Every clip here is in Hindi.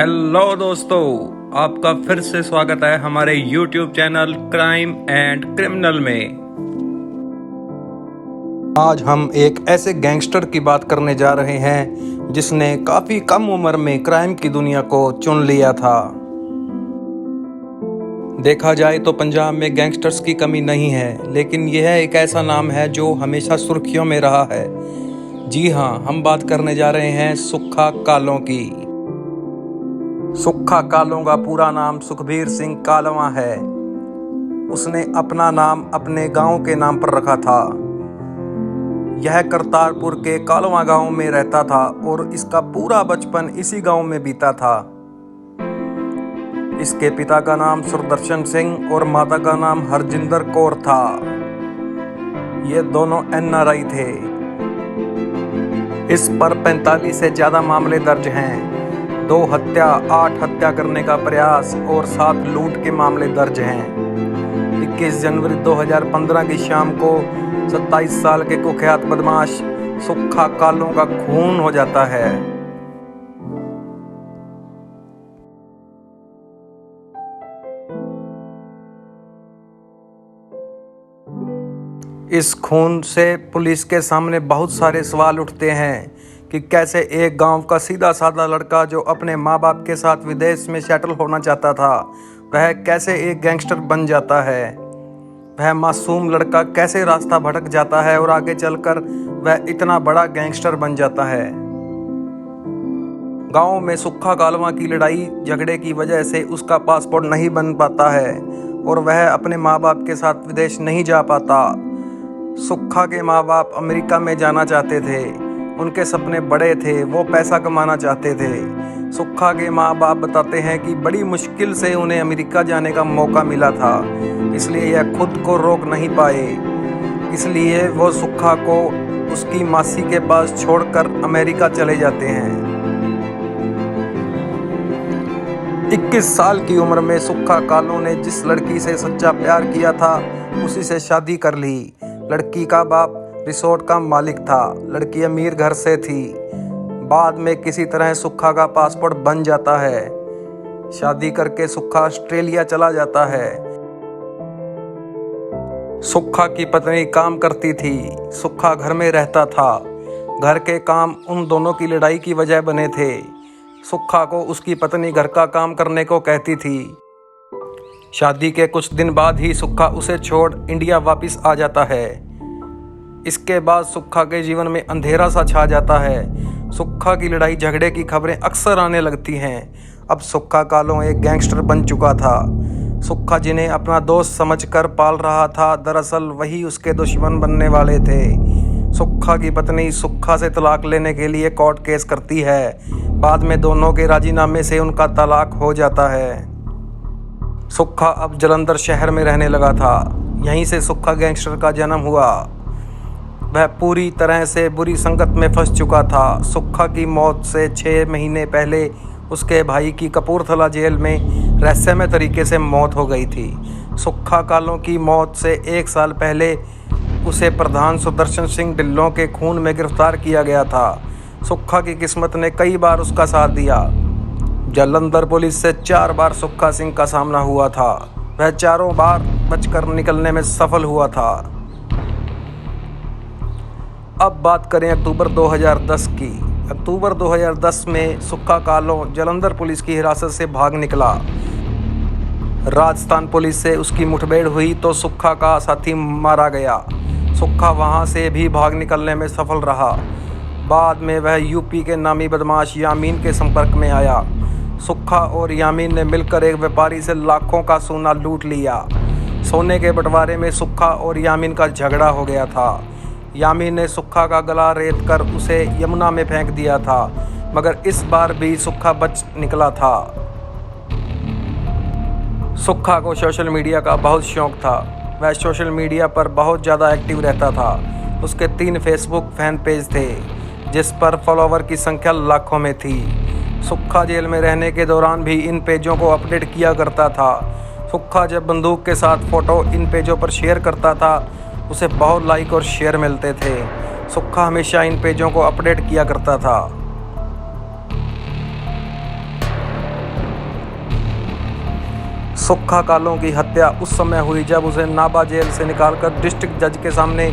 हेलो दोस्तों, आपका फिर से स्वागत है हमारे YouTube channel crime and criminal में। आज हम एक ऐसे गैंगस्टर की बात करने जा रहे हैं जिसने काफी कम उम्र में क्राइम की दुनिया को चुन लिया था। देखा जाए तो पंजाब में गैंगस्टर्स की कमी नहीं है, लेकिन यह एक ऐसा नाम है जो हमेशा सुर्खियों में रहा है। जी हाँ, हम बात करने जा रहे हैं सुक्खा कालों की। सुक्खा कालों का पूरा नाम सुखबीर सिंह कालवा है। उसने अपना नाम अपने गांव के नाम पर रखा था। यह करतारपुर के कालवा गांव में रहता था और इसका पूरा बचपन इसी गांव में बीता था। इसके पिता का नाम सुरदर्शन सिंह और माता का नाम हरजिंदर कौर था। ये दोनों NRI थे। इस पर 45 से ज़्यादा मामले दर्ज हैं। 2 हत्या, 8 हत्या करने का प्रयास और 7 लूट के मामले दर्ज हैं। 21 जनवरी 2015 की शाम को 27 साल के कुख्यात बदमाश सुक्खा कालों का खून हो जाता है। इस खून से पुलिस के सामने बहुत सारे सवाल उठते हैं कि कैसे एक गांव का सीधा साधा लड़का जो अपने माँ बाप के साथ विदेश में सेटल होना चाहता था, वह कैसे एक गैंगस्टर बन जाता है। वह मासूम लड़का कैसे रास्ता भटक जाता है और आगे चलकर वह इतना बड़ा गैंगस्टर बन जाता है। गांव में सुक्खा कालवा की लड़ाई झगड़े की वजह से उसका पासपोर्ट नहीं बन पाता है और वह अपने माँ बाप के साथ विदेश नहीं जा पाता। सुक्खा के माँ बाप अमेरिका में जाना चाहते थे। उनके सपने बड़े थे, वो पैसा कमाना चाहते थे। सुक्खा के माँ बाप बताते हैं कि बड़ी मुश्किल से उन्हें अमेरिका जाने का मौका मिला था, इसलिए यह खुद को रोक नहीं पाए। इसलिए वो सुक्खा को उसकी मासी के पास छोड़कर अमेरिका चले जाते हैं। 21 साल की उम्र में सुक्खा कालों ने जिस लड़की से सच्चा प्यार किया था, उसी से शादी कर ली। लड़की का बाप रिसोर्ट का मालिक था। लड़की अमीर घर से थी। बाद में किसी तरह सुक्खा का पासपोर्ट बन जाता है। शादी करके सुक्खा ऑस्ट्रेलिया चला जाता है। सुक्खा की पत्नी काम करती थी। सुक्खा घर में रहता था। घर के काम उन दोनों की लड़ाई की वजह बने थे। सुक्खा को उसकी पत्नी घर का काम करने को कहती थी। शादी के कुछ दिन बाद ही सुक्खा उसे छोड़ इंडिया वापस आ जाता है। इसके बाद सुक्खा के जीवन में अंधेरा सा छा जाता है। सुक्खा की लड़ाई झगड़े की खबरें अक्सर आने लगती हैं। अब सुक्खा कालों एक गैंगस्टर बन चुका था। सुक्खा जिन्हें अपना दोस्त समझकर पाल रहा था, दरअसल वही उसके दुश्मन बनने वाले थे। सुक्खा की पत्नी सुक्खा से तलाक लेने के लिए कोर्ट केस करती है। बाद में दोनों के राजीनामे से उनका तलाक हो जाता है। सुक्खा अब जालंधर शहर में रहने लगा था। यहीं से सुक्खा गैंगस्टर का जन्म हुआ। वह पूरी तरह से बुरी संगत में फंस चुका था। सुक्खा की मौत से 6 महीने पहले उसके भाई की कपूरथला जेल में रहस्यमय तरीके से मौत हो गई थी। सुक्खा कालों की मौत से 1 साल पहले उसे प्रधान सुदर्शन सिंह ढिल्लों के खून में गिरफ्तार किया गया था। सुक्खा की किस्मत ने कई बार उसका साथ दिया। जालंधर पुलिस से 4 बार सुक्खा सिंह का सामना हुआ था। वह चारों बार बचकर निकलने में सफल हुआ था। अब बात करें अक्टूबर 2010 की। अक्टूबर 2010 में सुक्खा कालों जालंधर पुलिस की हिरासत से भाग निकला। राजस्थान पुलिस से उसकी मुठभेड़ हुई तो सुक्खा का साथी मारा गया। सुक्खा वहां से भी भाग निकलने में सफल रहा। बाद में वह यूपी के नामी बदमाश यामीन के संपर्क में आया। सुक्खा और यामीन ने मिलकर एक व्यापारी से लाखों का सोना लूट लिया। सोने के बंटवारे में सुक्खा और यामीन का झगड़ा हो गया था। यामीन ने सुक्खा का गला रेत कर उसे यमुना में फेंक दिया था, मगर इस बार भी सुक्खा बच निकला था। सुक्खा को सोशल मीडिया का बहुत शौक था। वह सोशल मीडिया पर बहुत ज़्यादा एक्टिव रहता था। उसके 3 फेसबुक फैन पेज थे, जिस पर फॉलोवर की संख्या लाखों में थी। सुक्खा जेल में रहने के दौरान भी इन पेजों को अपडेट किया करता था। सुक्खा जब बंदूक के साथ फ़ोटो इन पेजों पर शेयर करता था, उसे बहुत लाइक और शेयर मिलते थे। सुक्खा हमेशा इन पेजों को अपडेट किया करता था। सुक्खा कालों की हत्या उस समय हुई जब उसे नाभा जेल से निकालकर डिस्ट्रिक्ट जज के सामने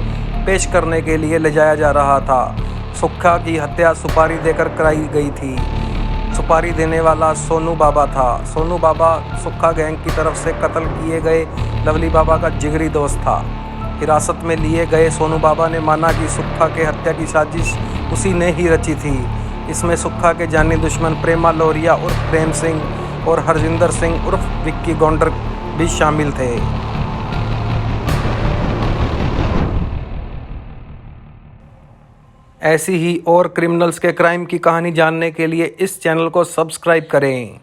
पेश करने के लिए ले जाया जा रहा था। सुक्खा की हत्या सुपारी देकर कराई गई थी। सुपारी देने वाला सोनू बाबा था। सोनू बाबा सुक्खा गैंग की तरफ से कत्ल किए गए लवली बाबा का जिगरी दोस्त था। हिरासत में लिए गए सोनू बाबा ने माना कि सुक्खा के हत्या की साजिश उसी ने ही रची थी। इसमें सुक्खा के जानी दुश्मन प्रेमा लोरिया उर्फ प्रेम सिंह और हरजिंदर सिंह उर्फ विक्की गौंडर भी शामिल थे। ऐसी ही और क्रिमिनल्स के क्राइम की कहानी जानने के लिए इस चैनल को सब्सक्राइब करें।